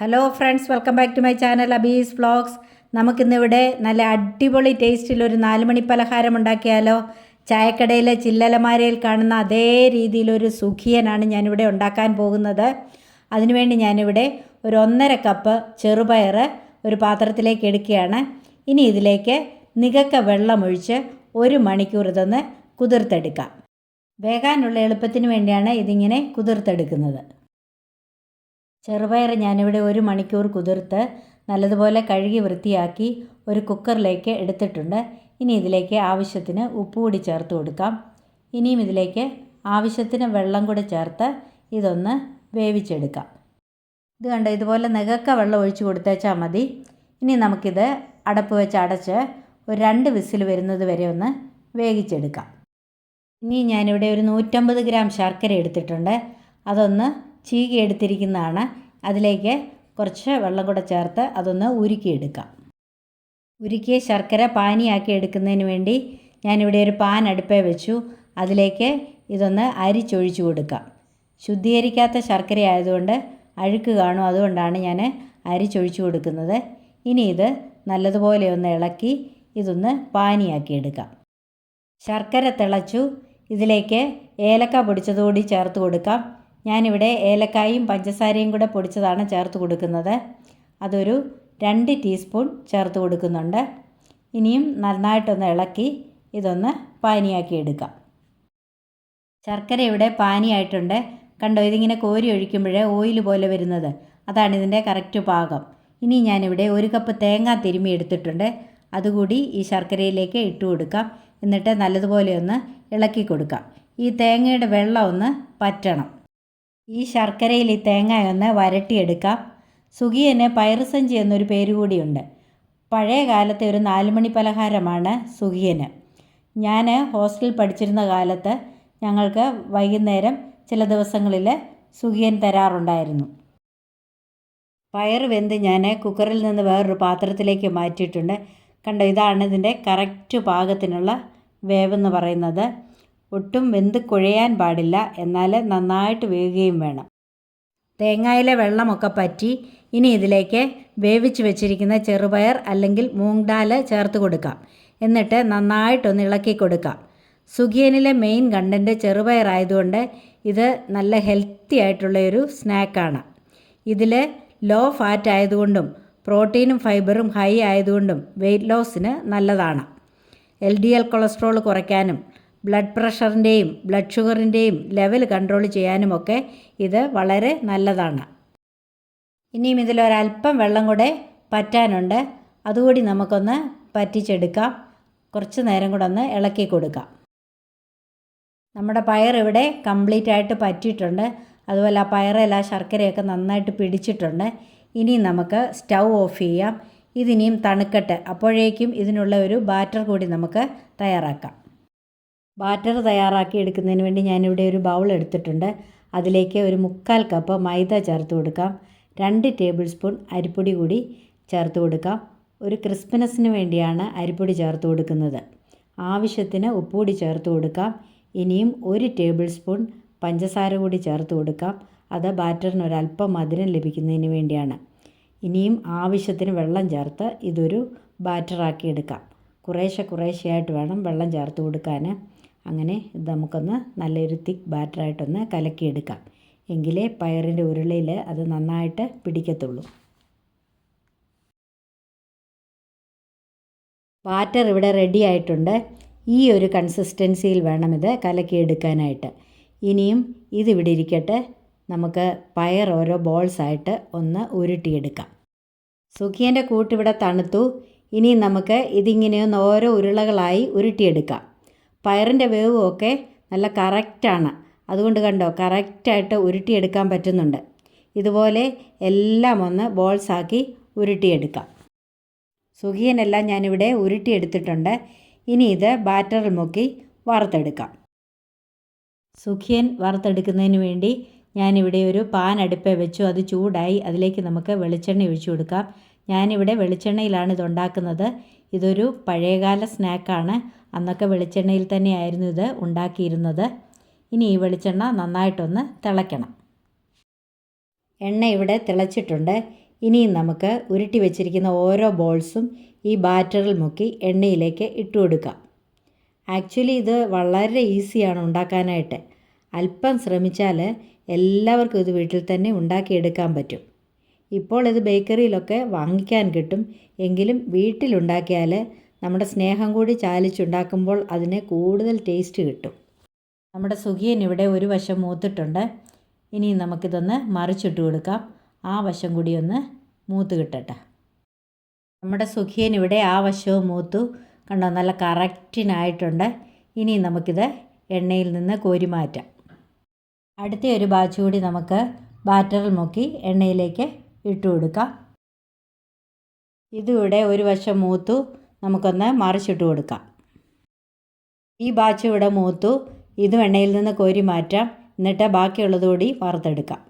Hello friends, welcome back to my channel Abee's vlogs. നമുക്കിന്നിവിടെ നല്ല അടിപൊളി ടേസ്റ്റിലൊരു 4 മണി പലഹാരം ഉണ്ടാക്കിയാലോ. ചായക്കടയിലെ ചില്ലലമാരയിൽ കാണുന്ന അതേ രീതിയിലൊരു സുഖിയനാണ് ഞാനിവിടെ ഉണ്ടാക്കാൻ പോകുന്നത്. അതിനുവേണ്ടി ഞാനിവിടെ ഒരു 1.5 കപ്പ് ചെറുപയർ ഒരു പാത്രത്തിലേക്ക് എടുക്കുകയാണ്. ഇനി ഇതിലേക്ക് നികക്ക വെള്ളമൊഴിച്ച് 1 മണിക്കൂർ ഇതൊന്ന് കുതിർത്തെടുക്കാം. വേകാനുള്ള എളുപ്പത്തിന് വേണ്ടിയാണ് ഇതിങ്ങനെ കുതിർത്തെടുക്കുന്നത്. ചെറുപയർ ഞാനിവിടെ 1 മണിക്കൂർ കുതിർത്ത് നല്ലതുപോലെ കഴുകി വൃത്തിയാക്കി ഒരു കുക്കറിലേക്ക് എടുത്തിട്ടുണ്ട്. ഇനി ഇതിലേക്ക് ആവശ്യത്തിന് ഉപ്പ് കൂടി ചേർത്ത് കൊടുക്കാം. ഇനിയും ഇതിലേക്ക് ആവശ്യത്തിന് വെള്ളം കൂടി ചേർത്ത് ഇതൊന്ന് വേവിച്ചെടുക്കാം. ഇത് കണ്ടോ, ഇതുപോലെ നികക്ക വെള്ളം ഒഴിച്ച് കൊടുത്തേച്ചാൽ മതി. ഇനി നമുക്കിത് അടപ്പ് വെച്ച് അടച്ച് ഒരു 2 വിസിൽ വരുന്നത് വരെ ഒന്ന് വേവിച്ചെടുക്കാം. ഇനി ഞാനിവിടെ ഒരു 150 ഗ്രാം ശർക്കര എടുത്തിട്ടുണ്ട്. അതൊന്ന് ചീകി എടുത്തിരിക്കുന്നതാണ്. അതിലേക്ക് കുറച്ച് വെള്ളം കൂടെ ചേർത്ത് അതൊന്ന് ഉരുക്കിയെടുക്കാം. ഉരുക്കിയ ശർക്കര പാനിയാക്കി എടുക്കുന്നതിന് വേണ്ടി ഞാനിവിടെ ഒരു പാൻ അടുപ്പേ വെച്ചു. അതിലേക്ക് ഇതൊന്ന് അരിച്ചൊഴിച്ചു കൊടുക്കാം. ശുദ്ധീകരിക്കാത്ത ശർക്കര ആയതുകൊണ്ട് അഴുക്ക് കാണും, അതുകൊണ്ടാണ് ഞാൻ അരിച്ചൊഴിച്ചു കൊടുക്കുന്നത്. ഇനി ഇത് നല്ലതുപോലെ ഒന്ന് ഇളക്കി ഇതൊന്ന് പാനിയാക്കി എടുക്കാം. ശർക്കര തിളച്ചു. ഇതിലേക്ക് ഏലക്ക പൊടിച്ചതുകൂടി ചേർത്ത് കൊടുക്കാം. ഞാനിവിടെ ഏലക്കായും പഞ്ചസാരയും കൂടെ പൊടിച്ചതാണ് ചേർത്ത് കൊടുക്കുന്നത്. അതൊരു 2 ടീസ്പൂൺ ചേർത്ത് കൊടുക്കുന്നുണ്ട്. ഇനിയും നന്നായിട്ടൊന്ന് ഇളക്കി ഇതൊന്ന് പാനിയാക്കി എടുക്കാം. ശർക്കര ഇവിടെ പാനിയായിട്ടുണ്ട്. കണ്ടോ, ഇതിങ്ങനെ കോരി ഒഴിക്കുമ്പോഴേ ഓയിൽ പോലെ വരുന്നത്, അതാണ് ഇതിൻ്റെ കറക്റ്റ് പാകം. ഇനി ഞാനിവിടെ 1 കപ്പ് തേങ്ങ തിരുമ്മി എടുത്തിട്ടുണ്ട്. അതുകൂടി ഈ ശർക്കരയിലേക്ക് ഇട്ട് കൊടുക്കാം. എന്നിട്ട് നല്ലതുപോലെ ഒന്ന് ഇളക്കി കൊടുക്കാം. ഈ തേങ്ങയുടെ വെള്ളം ഒന്ന് പറ്റണം. ഈ ശർക്കരയിൽ ഈ തേങ്ങയൊന്ന് വരട്ടിയെടുക്കാം. സുഖിയന് പയറുസഞ്ചി എന്നൊരു പേര് കൂടിയുണ്ട്. പഴയ കാലത്തെ ഒരു 4 മണി പലഹാരമാണ് സുഖിയന്. ഞാൻ ഹോസ്റ്റലിൽ പഠിച്ചിരുന്ന കാലത്ത് ഞങ്ങൾക്ക് വൈകുന്നേരം ചില ദിവസങ്ങളിൽ സുഖിയൻ തരാറുണ്ടായിരുന്നു. പയർ വെന്ത് ഞാൻ കുക്കറിൽ നിന്ന് വേറൊരു പാത്രത്തിലേക്ക് മാറ്റിയിട്ടുണ്ട്. കണ്ടോ, ഇതാണ് ഇതിൻ്റെ കറക്റ്റ് പാകത്തിനുള്ള വേവെന്ന് പറയുന്നത്. ഒട്ടും വെന്ത് കുഴയാൻ പാടില്ല, എന്നാൽ നന്നായിട്ട് വേകുകയും വേണം. തേങ്ങയിലെ വെള്ളമൊക്കെ പറ്റി ഇനി ഇതിലേക്ക് വേവിച്ച് വെച്ചിരിക്കുന്ന ചെറുപയർ അല്ലെങ്കിൽ മൂങ് ദാൽ ചേർത്ത് കൊടുക്കാം. എന്നിട്ട് നന്നായിട്ടൊന്ന് ഇളക്കി കൊടുക്കാം. സുഖിയനിലെ മെയിൻ കണ്ടൻറ്റ് ചെറുപയർ ആയതുകൊണ്ട് ഇത് നല്ല ഹെൽത്തി ആയിട്ടുള്ളൊരു സ്നാക്കാണ്. ഇതിൽ ലോ ഫാറ്റ് ആയതുകൊണ്ടും പ്രോട്ടീനും ഫൈബറും ഹൈ ആയതുകൊണ്ടും വെയ്റ്റ് ലോസിന് നല്ലതാണ്. LDL കൊളസ്ട്രോൾ കുറയ്ക്കാനും ബ്ലഡ് പ്രഷറിൻ്റെയും ബ്ലഡ് ഷുഗറിൻ്റെയും ലെവൽ കൺട്രോൾ ചെയ്യാനുമൊക്കെ ഇത് വളരെ നല്ലതാണ്. ഇനിയും ഇതിലൊരല്പം വെള്ളം കൂടെ പറ്റാനുണ്ട്. അതുകൂടി നമുക്കൊന്ന് പറ്റിച്ചെടുക്കാം. കുറച്ച് നേരം കൂടെ ഒന്ന് ഇളക്കി കൊടുക്കാം. നമ്മുടെ പയർ ഇവിടെ കംപ്ലീറ്റ് ആയിട്ട് പറ്റിയിട്ടുണ്ട്. അതുപോലെ ആ പയറെല്ലാം ശർക്കരയൊക്കെ നന്നായിട്ട് പിടിച്ചിട്ടുണ്ട്. ഇനി നമുക്ക് സ്റ്റൗ ഓഫ് ചെയ്യാം. ഇതിനിയും തണുക്കട്ടെ. അപ്പോഴേക്കും ഇതിനുള്ള ഒരു ബാറ്റർ കൂടി നമുക്ക് തയ്യാറാക്കാം. ബാറ്റർ തയ്യാറാക്കി എടുക്കുന്നതിന് വേണ്ടി ഞാനിവിടെ ഒരു ബൗൾ എടുത്തിട്ടുണ്ട്. അതിലേക്ക് ഒരു 3/4 കപ്പ് മൈദ ചേർത്ത് കൊടുക്കാം. 2 ടേബിൾ സ്പൂൺ അരിപ്പൊടി കൂടി ചേർത്ത് കൊടുക്കാം. ഒരു ക്രിസ്പിനെസ്സിന് വേണ്ടിയാണ് അരിപ്പൊടി ചേർത്ത് കൊടുക്കുന്നത്. ആവശ്യത്തിന് ഉപ്പ് കൂടി ചേർത്ത് കൊടുക്കാം. ഇനിയും 1 ടേബിൾ സ്പൂൺ പഞ്ചസാര കൂടി ചേർത്ത് കൊടുക്കാം. അത് ബാറ്ററിന് ഒരല്പം മധുരം ലഭിക്കുന്നതിന് വേണ്ടിയാണ്. ഇനിയും ആവശ്യത്തിന് വെള്ളം ചേർത്ത് ഇതൊരു ബാറ്ററാക്കി എടുക്കാം. കുറേശ്ശെയായിട്ട് വേണം വെള്ളം ചേർത്ത് കൊടുക്കാൻ. അങ്ങനെ ഇത് നമുക്കൊന്ന് നല്ലൊരു തിക്ക് ബാറ്ററായിട്ടൊന്ന് കലക്കിയെടുക്കാം. എങ്കിലേ പയറിൻ്റെ ഉരുളയിൽ അത് നന്നായിട്ട് പിടിക്കത്തുള്ളൂ. ബാറ്റർ ഇവിടെ റെഡി ആയിട്ടുണ്ട്. ഈ ഒരു കൺസിസ്റ്റൻസിയിൽ വേണം ഇത് കലക്കിയെടുക്കാനായിട്ട്. ഇനിയും ഇതിവിടെ ഇരിക്കട്ടെ. നമുക്ക് പയർ ഓരോ ബോൾസായിട്ട് ഒന്ന് ഉരുട്ടിയെടുക്കാം. സുഖിയൻ്റെ കൂട്ടിവിടെ തണുത്തു. ഇനി നമുക്ക് ഇതിങ്ങനെയൊന്ന് ഓരോ ഉരുളകളായി ഉരുട്ടിയെടുക്കാം. പയറിൻ്റെ വേവുമൊക്കെ നല്ല കറക്റ്റാണ്. അതുകൊണ്ട് കണ്ടോ, കറക്റ്റായിട്ട് ഉരുട്ടിയെടുക്കാൻ പറ്റുന്നുണ്ട്. ഇതുപോലെ എല്ലാം ഒന്ന് ബോൾസാക്കി ഉരുട്ടിയെടുക്കാം. സുഖിയനെല്ലാം ഞാനിവിടെ ഉരുട്ടിയെടുത്തിട്ടുണ്ട്. ഇനി ഇത് ബാറ്ററിൽ മുക്കി വറുത്തെടുക്കാം. സുഖിയൻ വറുത്തെടുക്കുന്നതിന് വേണ്ടി ഞാനിവിടെ ഒരു പാൻ അടുപ്പേ വെച്ചു. അത് ചൂടായി. അതിലേക്ക് നമുക്ക് വെളിച്ചെണ്ണ ഒഴിച്ചു കൊടുക്കാം. ഞാനിവിടെ വെളിച്ചെണ്ണയിലാണ് ഇതുണ്ടാക്കുന്നത്. ഇതൊരു പഴയകാല സ്നാക്കാണ്. അന്നൊക്കെ വെളിച്ചെണ്ണയിൽ തന്നെയായിരുന്നു ഇത് ഉണ്ടാക്കിയിരുന്നത്. ഇനി ഈ വെളിച്ചെണ്ണ നന്നായിട്ടൊന്ന് തിളയ്ക്കണം. എണ്ണ ഇവിടെ തിളച്ചിട്ടുണ്ട്. ഇനിയും നമുക്ക് ഉരുട്ടി വെച്ചിരിക്കുന്ന ഓരോ ബോൾസും ഈ ബാറ്ററിൽ മുക്കി എണ്ണയിലേക്ക് ഇട്ട് കൊടുക്കാം. ആക്ച്വലി ഇത് വളരെ ഈസിയാണ് ഉണ്ടാക്കാനായിട്ട്. അല്പം ശ്രമിച്ചാൽ എല്ലാവർക്കും ഇത് വീട്ടിൽ തന്നെ ഉണ്ടാക്കിയെടുക്കാൻ പറ്റും. ഇപ്പോൾ ഇത് ബേക്കറിയിലൊക്കെ വാങ്ങിക്കാൻ കിട്ടും. എങ്കിലും വീട്ടിലുണ്ടാക്കിയാൽ നമ്മുടെ സ്നേഹം കൂടി ചാലിച്ചുണ്ടാക്കുമ്പോൾ അതിന് കൂടുതൽ ടേസ്റ്റ് കിട്ടും. നമ്മുടെ സുഖിയൻ ഇവിടെ ഒരു വശം മൂത്തിട്ടുണ്ട്. ഇനി നമുക്കിതൊന്ന് മറിച്ചിട്ട് കൊടുക്കാം. ആ വശം കൂടി ഒന്ന് മൂത്ത് കിട്ടട്ടെ. നമ്മുടെ സുഖിയൻ ഇവിടെ ആ വശവും മൂത്തു. കണ്ടോ, നല്ല കറക്റ്റിനായിട്ടുണ്ട്. ഇനി നമുക്കിത് എണ്ണയിൽ നിന്ന് കോരി മാറ്റാം. അടുത്ത ഒരു ബാച്ച് കൂടി നമുക്ക് ബാറ്ററിൽ മുക്കി എണ്ണയിലേക്ക് ഇട്ട് കൊടുക്കാം. ഇതിവിടെ ഒരു വശം മൂത്തു. നമുക്കൊന്ന് മറിച്ചിട്ട് കൊടുക്കാം. ഈ ബാച്ച് ഇവിടെ മൂത്തു. ഇതും എണ്ണയിൽ നിന്ന് കോരി മാറ്റാം. എന്നിട്ട് ബാക്കിയുള്ളത് കൂടി വറുത്തെടുക്കാം.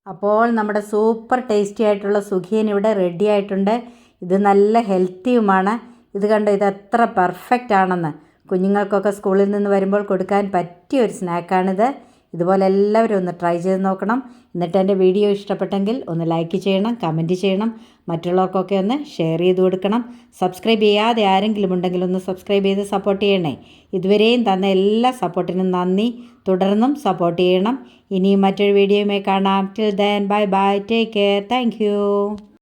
അപ്പോൾ നമ്മുടെ സൂപ്പർ ടേസ്റ്റി ആയിട്ടുള്ള സുഖിയൻ ഇവിടെ റെഡി ആയിട്ടുണ്ട്. ഇത് നല്ല ഹെൽത്തിയുമാണ്. ഇത് കണ്ടോ, ഇത് എത്ര പെർഫെക്റ്റ് ആണെന്ന്. കുഞ്ഞുങ്ങൾക്കൊക്കെ സ്കൂളിൽ നിന്ന് വരുമ്പോൾ കൊടുക്കാൻ പറ്റിയ ഒരു സ്നാക്കാണിത്. ഇതുപോലെ എല്ലാവരും ഒന്ന് ട്രൈ ചെയ്ത് നോക്കണം. എന്നിട്ട് എൻ്റെ വീഡിയോ ഇഷ്ടപ്പെട്ടെങ്കിൽ ഒന്ന് ലൈക്ക് ചെയ്യണം, കമൻറ്റ് ചെയ്യണം, മറ്റുള്ളവർക്കൊക്കെ ഒന്ന് ഷെയർ ചെയ്ത് കൊടുക്കണം. സബ്സ്ക്രൈബ് ചെയ്യാതെ ആരെങ്കിലും ഉണ്ടെങ്കിൽ ഒന്ന് സബ്സ്ക്രൈബ് ചെയ്ത് സപ്പോർട്ട് ചെയ്യണേ. ഇതുവരെയും തന്ന എല്ലാ സപ്പോർട്ടിനും നന്ദി. തുടർന്നും സപ്പോർട്ട് ചെയ്യണം. ഇനിയും മറ്റൊരു വീഡിയോയുമായി കാണാം. Till then bye bye, take care, thank you.